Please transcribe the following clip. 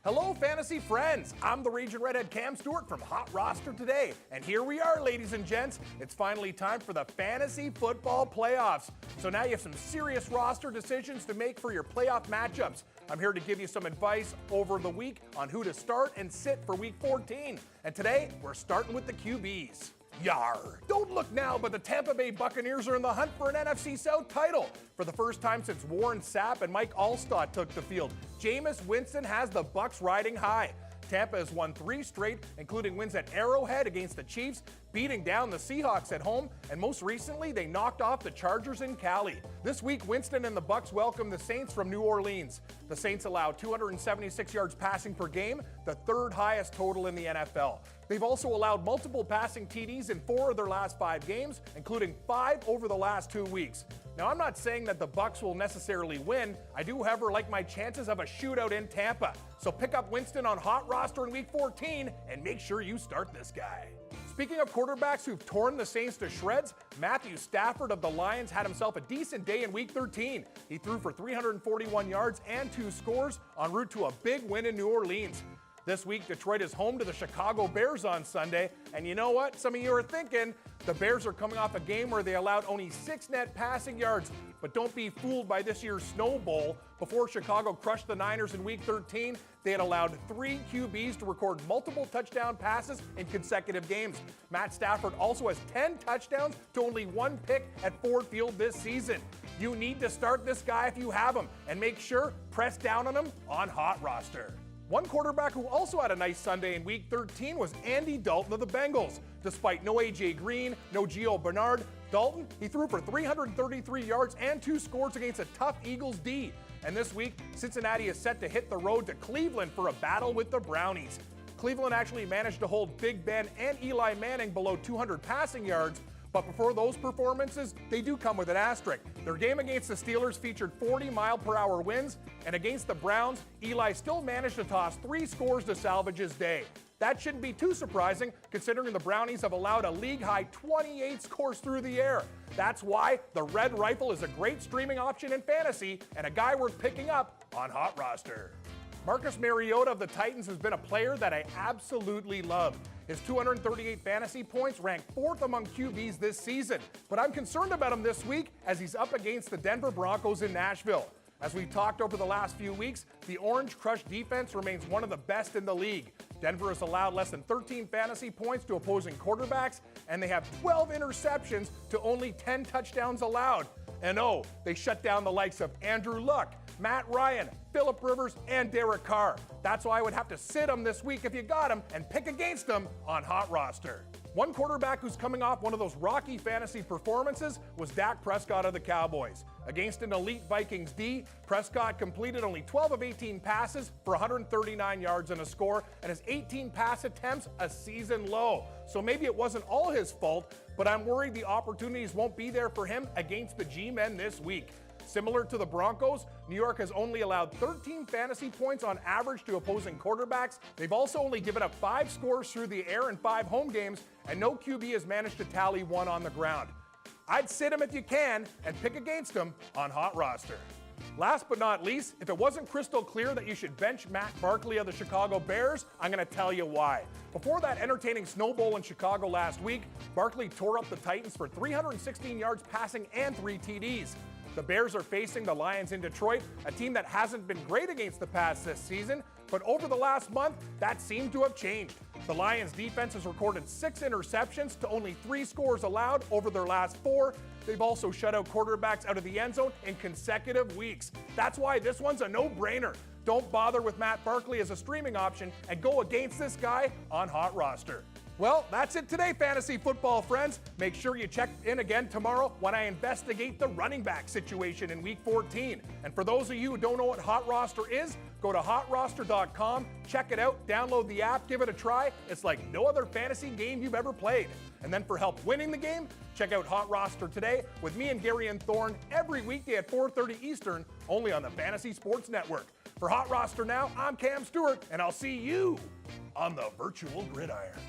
Hello, fantasy friends. I'm the Raging Redhead Cam Stewart from HotRoster today. And here we are, ladies and gents. It's finally time for the fantasy football playoffs. So now you have some serious roster decisions to make for your playoff matchups. I'm here to give you some advice over the week on who to start and sit for week 14. And today, we're starting with the QBs. Yar! Don't look now, but the Tampa Bay Buccaneers are in the hunt for an NFC South title. For the first time since Warren Sapp and Mike Alstott took the field, Jameis Winston has the Bucs riding high. Tampa has won 3 straight, including wins at Arrowhead against the Chiefs, beating down the Seahawks at home, and most recently, they knocked off the Chargers in Cali. This week, Winston and the Bucs welcome the Saints from New Orleans. The Saints allow 276 yards passing per game, the 3rd highest total in the NFL. They've also allowed multiple passing TDs in 4 of their last 5 games, including 5 over the last 2 weeks. Now, I'm not saying that the Bucs will necessarily win. I do, however, like my chances of a shootout in Tampa. So pick up Winston on HotRoster in Week 14 and make sure you start this guy. Speaking of quarterbacks who've torn the Saints to shreds, Matthew Stafford of the Lions had himself a decent day in Week 13. He threw for 341 yards and 2 scores en route to a big win in New Orleans. This week, Detroit is home to the Chicago Bears on Sunday. And you know what? Some of you are thinking the Bears are coming off a game where they allowed only 6 net passing yards. But don't be fooled by this year's Snow Bowl. Before Chicago crushed the Niners in Week 13, they had allowed 3 QBs to record multiple touchdown passes in consecutive games. Matt Stafford also has 10 touchdowns to only 1 pick at Ford Field this season. You need to start this guy if you have him, and make sure press down on him on HotRoster. One quarterback who also had a nice Sunday in Week 13 was Andy Dalton of the Bengals. Despite no A.J. Green, no Gio Bernard, Dalton, he threw for 333 yards and 2 scores against a tough Eagles D. And this week, Cincinnati is set to hit the road to Cleveland for a battle with the Brownies. Cleveland actually managed to hold Big Ben and Eli Manning below 200 passing yards, but before those performances, they do come with an asterisk. Their game against the Steelers featured 40-mile-per-hour winds, and against the Browns, Eli still managed to toss 3 scores to salvage his day. That shouldn't be too surprising, considering the Brownies have allowed a league-high 28 scores through the air. That's why the Red Rifle is a great streaming option in fantasy and a guy worth picking up on HotRoster. Marcus Mariota of the Titans has been a player that I absolutely love. His 238 fantasy points rank 4th among QBs this season, but I'm concerned about him this week as he's up against the Denver Broncos in Nashville. As we've talked over the last few weeks, the Orange Crush defense remains one of the best in the league. Denver has allowed less than 13 fantasy points to opposing quarterbacks, and they have 12 interceptions to only 10 touchdowns allowed. And oh, they shut down the likes of Andrew Luck, Matt Ryan, Phillip Rivers, and Derek Carr. That's why I would have to sit him this week if you got him and pick against him on HotRoster. One quarterback who's coming off one of those rocky fantasy performances was Dak Prescott of the Cowboys. Against an elite Vikings D, Prescott completed only 12 of 18 passes for 139 yards and a score, and his 18 pass attempts a season low. So maybe it wasn't all his fault, but I'm worried the opportunities won't be there for him against the G-men this week. Similar to the Broncos, New York has only allowed 13 fantasy points on average to opposing quarterbacks. They've also only given up 5 scores through the air in 5 home games, and no QB has managed to tally 1 on the ground. I'd sit him if you can and pick against him on HotRoster. Last but not least, if it wasn't crystal clear that you should bench Matt Barkley of the Chicago Bears, I'm going to tell you why. Before that entertaining Snow Bowl in Chicago last week, Barkley tore up the Titans for 316 yards passing and 3 TDs. The Bears are facing the Lions in Detroit, a team that hasn't been great against the pass this season, but over the last month, that seemed to have changed. The Lions defense has recorded 6 interceptions to only 3 scores allowed over their last 4. They've also shut out quarterbacks out of the end zone in consecutive weeks. That's why this one's a no-brainer. Don't bother with Matt Barkley as a streaming option and go against this guy on HotRoster. Well, that's it today, fantasy football friends. Make sure you check in again tomorrow when I investigate the running back situation in Week 14. And for those of you who don't know what HotRoster is, go to HotRoster.com, check it out, download the app, give it a try. It's like no other fantasy game you've ever played. And then for help winning the game, check out HotRoster today with me and Gary and Thorne every weekday at 4:30 Eastern, only on the Fantasy Sports Network. For HotRoster now, I'm Cam Stewart, and I'll see you on the virtual gridiron.